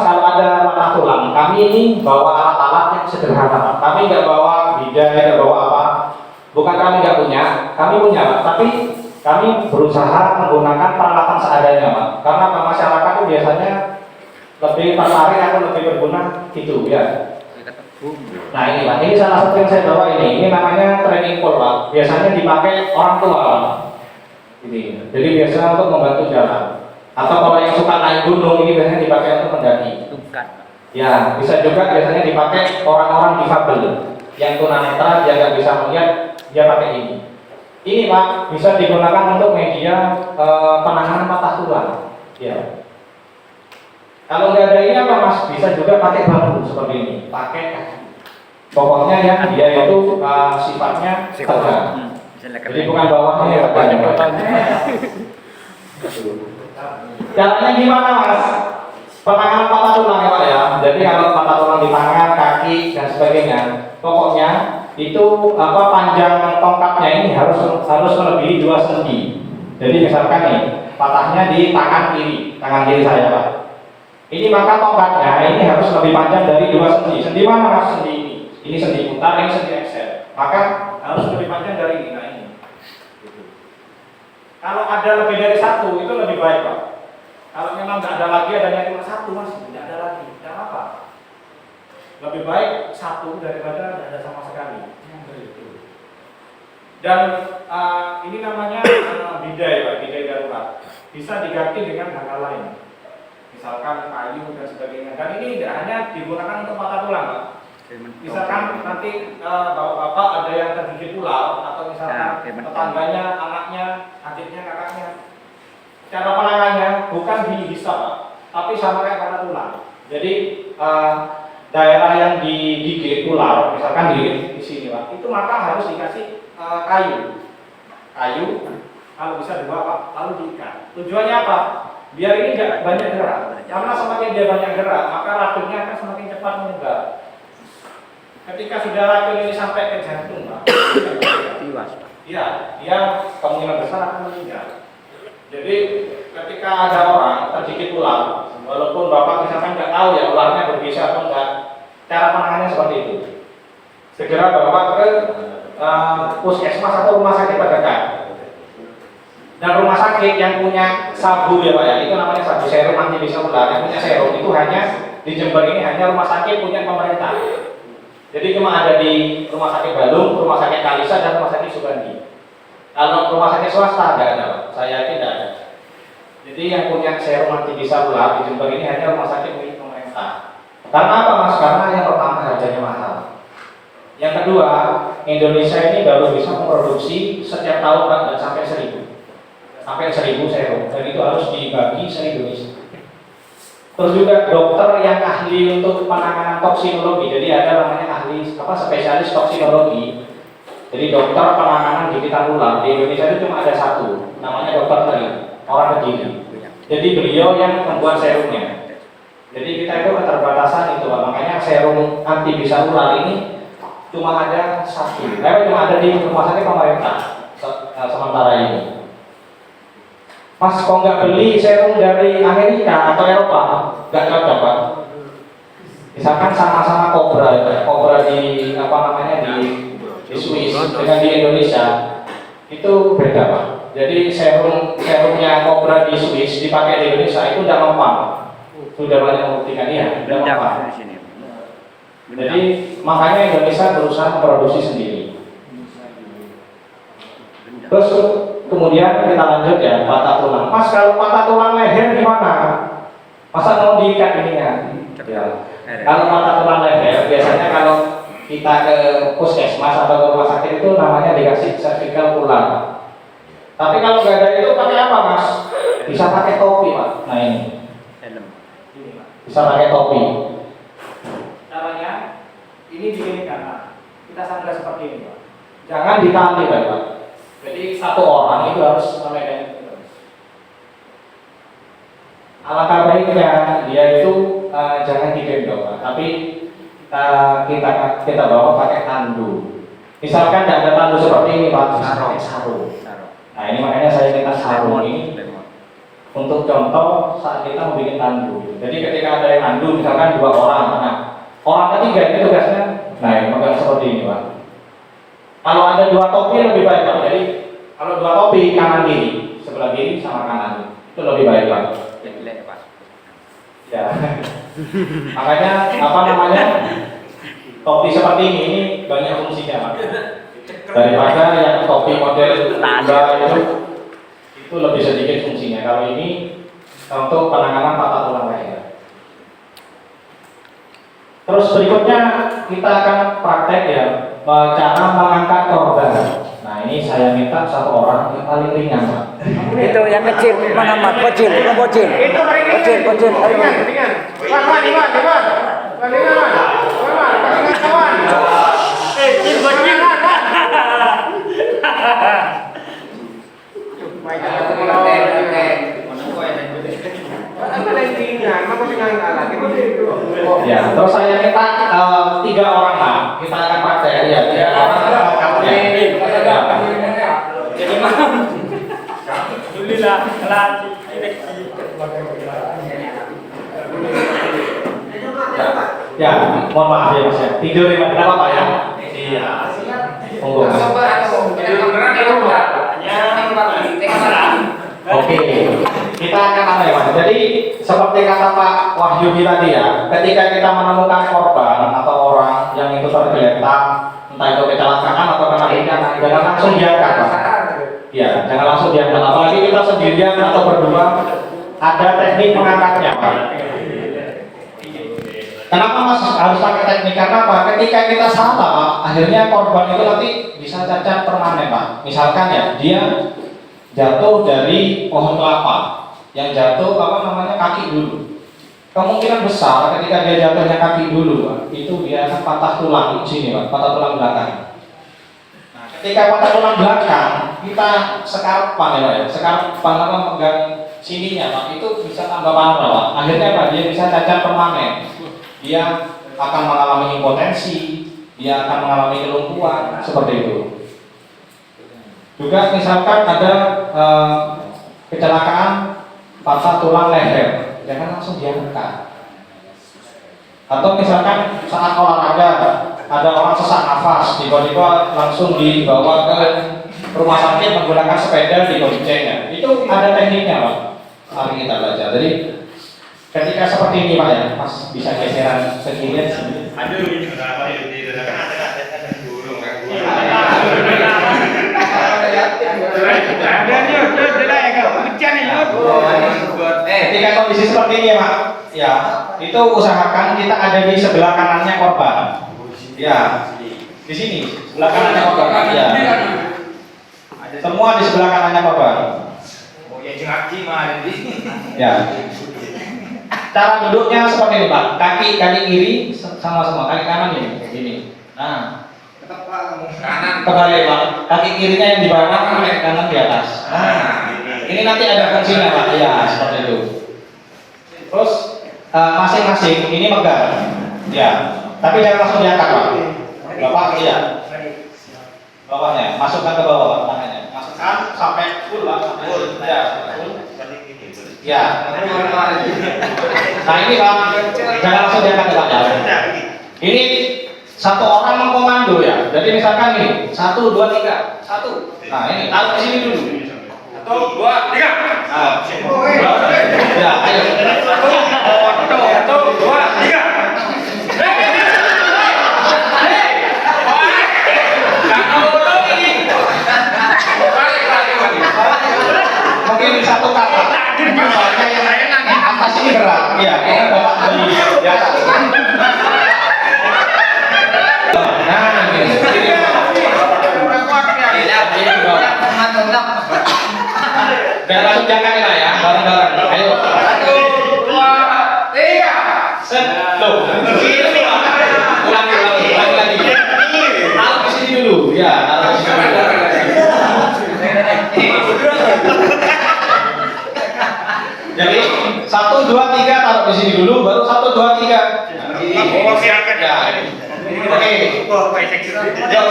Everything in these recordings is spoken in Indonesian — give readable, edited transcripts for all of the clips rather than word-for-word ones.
kalau ada patah tulang, kami ini bawa alat-alat yang sederhana. Kami nggak bawa bidai, nggak bawa apa. Bukan kami nggak punya, kami punya, Pak. Tapi kami berusaha menggunakan peralatan seadanya, Pak. Karena masyarakat itu biasanya lebih tertarik atau lebih berguna gitu, ya. Nah ini, Pak. Ini salah satu yang saya bawa ini. Ini namanya training pole, Pak. Biasanya dipakai orang tua, Pak. Ini. Jadi biasanya untuk membantu jalan. Atau kalau yang suka naik gunung ini biasanya dipakai untuk mendaki. Ya, bisa juga biasanya dipakai orang-orang difabel yang tunanetra, dia nggak bisa melihat, dia pakai ini. Ini, Pak, bisa digunakan untuk media penanganan patah tulang. Ya. Kalau nggak ada ini apa, Mas? Bisa juga pakai bambu seperti ini, pakai kaki. Pokoknya ya dia itu sifatnya tegak. Jadi bukan bawahnya ya, banyak. Caranya gimana, Mas? Penanganan patah tulang ya, Pak ya. Jadi kalau patah tulang di tangan, kaki dan sebagainya, pokoknya itu panjang tongkatnya ini harus melebihi 2 sendi. Jadi misalkan nih, patahnya di tangan kiri saya, Pak. Ini maka tongkatnya ini harus lebih panjang dari 2 sendi. Sendi mana, Mas? Sendi ini. Ini sendi putar, ini sendi ekser. Maka harus lebih panjang dari ini. Nah, ini. Kalau ada lebih dari 1 itu lebih baik, Pak. Kalau memang nggak ada lagi, adanya cuma 1, Mas, tidak ada lagi, tidak apa. Lebih baik 1 daripada tidak ada sama sekali. Dan ini namanya bidai, Pak, bidai darurat. Bisa diganti dengan hal lain, misalkan kayu dan sebagainya. Dan ini tidak hanya digunakan untuk patah tulang, Pak. Misalkan nanti bapak ada yang tergigit ular atau misalkan tetangganya, anaknya, adiknya, kakaknya. Cara penanganannya bukan dihisap, Pak, tapi sama kayak patah tulang. Jadi daerah yang digigit ular, misalkan di sini, Pak, itu maka harus dikasih kayu, kalau bisa dibawa, Pak, lalu diikat. Tujuannya apa? Biar ini tidak banyak gerak. Karena semakin dia banyak gerak, maka racunnya akan semakin cepat menyebar. Ketika sudah racun ini sampai ke jantung, Pak, iya, dia kemungkinan besar akan meninggal. Jadi ketika ada orang tergigit ular, walaupun Bapak misalkan nggak tahu ya ularnya berbisa atau enggak, cara penanganannya seperti itu. Segera bawa ke puskesmas atau rumah sakit terdekat. Dan rumah sakit yang punya sabu ya, Pak ya, itu namanya sabu serum anti bisa ular. Yang punya serum itu hanya di Jember ini hanya rumah sakit punya pemerintah. Jadi cuma ada di Rumah Sakit Balung, Rumah Sakit Kalisa, dan Rumah Sakit Sugandi. Kalau rumah sakit swasta nggak ada, Pak. Saya yakin tidak ada. Jadi yang punya serum anti bisa ular di Jember ini hanya rumah sakit milik pemerintah. Karena apa, Mas? Karena yang pertama harganya mahal. Yang kedua, Indonesia ini baru bisa memproduksi setiap tahun, Pak, dan sampai 1000 serum. Dan itu harus dibagi se-Indonesia. Terus juga dokter yang ahli untuk penanganan toksinologi. Jadi ada namanya ahli spesialis toksinologi. Jadi dokter penanganan gigitan ular di Indonesia itu cuma ada 1, namanya Dokter Tri, orang Kediri. Jadi beliau yang membuat serumnya. Jadi kita itu keterbatasan itu, Pak. Makanya serum anti bisa ular ini cuma ada 1. Cuma ada di rumah sakit pemerintah sementara ini. Mas, kok nggak beli serum dari Amerika atau Eropa? Nggak cocok, Pak. Misalkan sama-sama kobra di di Swiss dengan di Indonesia itu beda, Pak. Jadi serumnya kobra di Swiss dipakai di Indonesia itu tidak mempan. Sudah banyak membuktikan ya, tidak mempan. Jadi makanya Indonesia berusaha memproduksi sendiri. Terus kemudian kita lanjut ya, patah tulang. Mas, kalau patah tulang leher gimana? Masa mau diikat ininya? Ya. Kalau patah tulang leher biasanya kalau kita ke puskesmas atau ke rumah sakit itu namanya dikasih cervical pulang. Tapi kalau nggak ada itu pakai apa, Mas? Bisa pakai topi, Pak. Nah ini. Bisa pakai topi. Caranya ini begini karena kita sandar seperti ini, Pak. Jangan ditali, Pak. Jadi 1 orang itu harus memegang itu. Alangkah baiknya dia itu jangan digendong, Pak. Tapi kita bawa pakai tandu. Misalkan tidak ada tandu seperti ini, Pak, pakai sarung. Nah ini makanya saya minta sarung ini untuk contoh saat kita membuat tandu. Jadi ketika ada yang dipandu misalkan 2 orang. Nah, orang ketiga ini tugasnya, nah ini megang seperti ini Pak. Kalau ada 2 topi lebih baik Pak. Jadi kalau 2 topi kanan kiri, sebelah kiri sama kanan itu lebih baik Pak. Ya. Makanya apa namanya, topi seperti ini banyak fungsinya Pak. Daripada yang topi model tanda itu lebih sedikit fungsinya. Kalau ini untuk penanganan patah tulang leher. Terus berikutnya kita akan praktek ya cara mengangkat korban. Nah ini saya minta 1 orang yang paling ringan Pak. Itu yang kecil, mana mat, bocil, itu bocil. Bocil, ringan. Ya, terus saya minta 3 orang Pak. Kita akan praktek ya, 3 orang. Jadi malam. Alhamdulillah, kelar. Ya, mohon maaf ya Mas ya. Tidur di mana Pak ya? Iya. Monggo. Oke, kita akan apa ya Mas? Jadi seperti kata Pak Wahyudi tadi ya, ketika kita menemukan korban atau orang yang itu tergeletak, entah itu kecelakaan atau kena bencana, jangan langsung diangkat Pak. Ya, jangan langsung diangkat. Apalagi kita sendirian atau berdua, ada teknik mengangkatnya Pak. Kenapa Mas harus pakai teknik? Karena apa? Ketika kita salah Pak, akhirnya korban itu nanti bisa cacat permanen Pak. Misalkan ya, dia jatuh dari pohon kelapa, yang jatuh apa namanya kaki dulu. Kemungkinan besar ketika dia jatuhnya kaki dulu, Pak, itu dia akan patah tulang di sini, Pak, patah tulang belakang. Nah, ketika patah tulang belakang, kita sekarpan ya, sekarpan apa megang sininya, Pak, itu bisa tambah parah, Pak. Akhirnya Pak, dia bisa cacat permanen. Dia akan mengalami impotensi, dia akan mengalami kelumpuhan, seperti itu. Juga misalkan ada kecelakaan patah tulang leher, jangan langsung diangkat. Atau misalkan saat olahraga ada orang sesak nafas, tiba-tiba langsung dibawa ke rumah sakit menggunakan sepeda digoncengnya. Itu ada tekniknya Pak. Mari kita belajar. Jadi ketika seperti ini Pak ya, Mas bisa geseran ke kiri. Aduh, ini berapa ini? Ketika kondisi seperti ini ya Pak, ya itu usahakan kita ada di sebelah kanannya korban. Ya, di sini sebelah kanannya korban. Ya, semua di sebelah kanannya korban. Oh ya ngaji mah di sini. Ya. Cara duduknya seperti ini Pak, kaki kiri sama semua, kaki kanan ini, begini. Nah, Kanan kembali Pak, kaki kirinya yang di bawah, kaki kanan di atas. Nah, ini nanti ada fungsinya Pak, ya seperti itu. Terus masing-masing ini megang, ya. Tapi jangan langsung diangkat Pak. Bapak, iya. Bawahnya, masukkan ke bawah Pak, tangannya. Masukkan sampai full Pak, full. Ya, full. Ya. Nah ini Pak, jangan langsung diangkat Pak ya. Ini satu orang mengkomando ya. Jadi misalkan ini 1, 2, 3, 1. Nah ini taruh di sini dulu. 1, 2, 3. Nah, ya ayo. 1, 2, 3. Mungkin satu kata. Yang atas ini berat. Iya, ini bapak beli di atas. Nah, ini. Dan langsung jangan lah ya, bareng-bareng. Ayo. 1, 2, 3. Set. Loh. Ulangi lagi. Taruh di sini dulu. Ya, taruh di sini dulu. Jadi 1, 2, 3 taruh di sini dulu, baru 1, 2, 3. Oh, silakan ya. Oke. Yuk.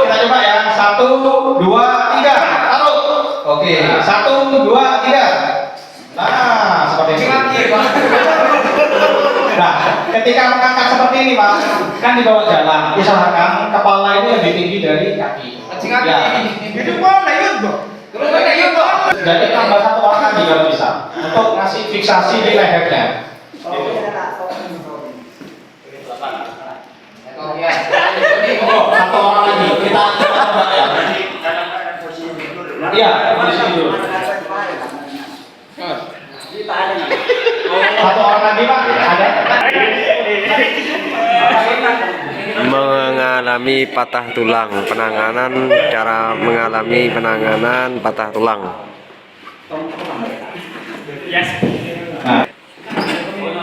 Kita coba ya. 1, 2, 3. Taruh. Oke. 1, 2, 3. Nah, seperti ini. Nah, ketika mengangkat seperti ini Pak, kan di bawah jalan, usahakan kepala ini lebih tinggi dari kaki. Ya. Itu mana yun, Bro? Terus ada yun, Bro. Jadi tambah satu orang lagi kalau bisa untuk ngasih fiksasi di lehernya. Satu orang lagi kita coba ya. Iya, posisi dulu. Satu orang lagi Pak, ada. Mengalami patah tulang, cara mengalami penanganan patah tulang. Nah,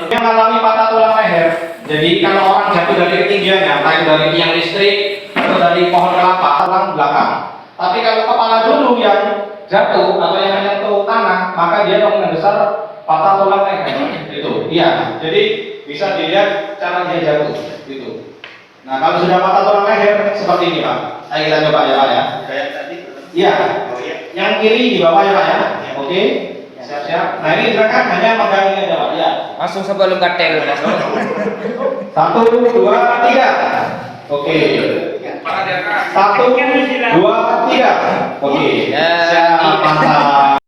yang mengalami patah tulang leher. Jadi kalau orang jatuh dari ketinggiannya, entah itu dari tiang listrik atau dari pohon kelapa, tulang belakang. Tapi kalau kepala dulu yang jatuh atau yang menyentuh tanah, maka dia akan membesar patah tulang leher. Itu, iya. Jadi bisa dilihat cara dia jatuh. Gitu. Nah kalau sudah patah tulang leher seperti ini Pak. Ayo kita coba ya Pak ya. Kayak tadi. Iya. Yang kiri di bawah ya Pak ya. Oke. Siap-siap. Nah ini gerakan hanya megang ini aja Pak. Ya. Langsung sebelum katel. 1, 2, 3. Oke. 1, 2, 3. Oke. Siap, mantap.